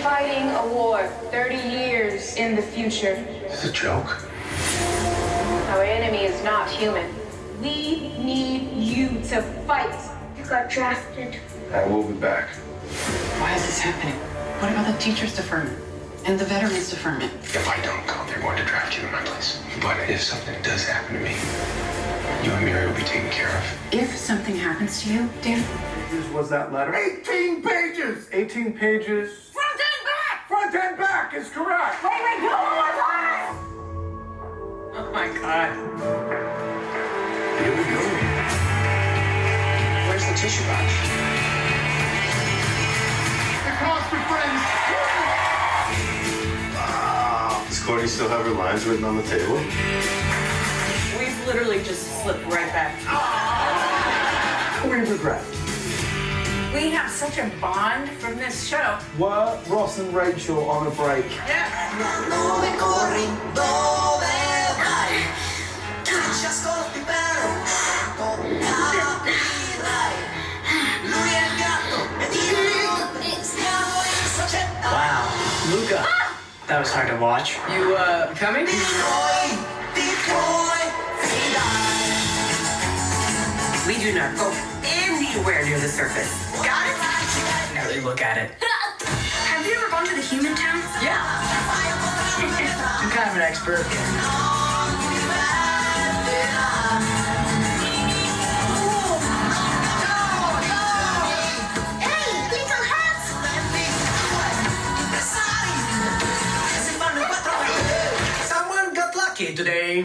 Fighting a war 30 years in the future. It's a joke. Our enemy is not human. We need you to fight. You got drafted. I will be back. Why is this happening? What about the teachers' deferment and the veterans' deferment? If I don't go, they're going to draft you in my place. But if something does happen to me, you and Mary will be taken care of. If something happens to you, Dan? Was that letter? 18 pages! 18 pages. Front and back! Front and back is correct! Wait, do it one more time! Oh my God. Here we go. Where's the tissue box? The cost of friends! Wow. Does Courtney still have her lines written on the table? We've literally just slipped right back. We regret. We have such a bond from this show. Were Ross and Rachel on a break? Yeah. Dove corri, dove vai? Ci ascolti però, capirai. Lui è il gatto ed io stiamo in società. Wow, Luca. That was hard to watch. You, coming? Ti puoi fidare. We do not go anywhere near the surface. Got it? Barely look at it. Have you ever gone to the human town? Yeah. I'm kind of an expert. Hey, little hats! Someone got lucky today.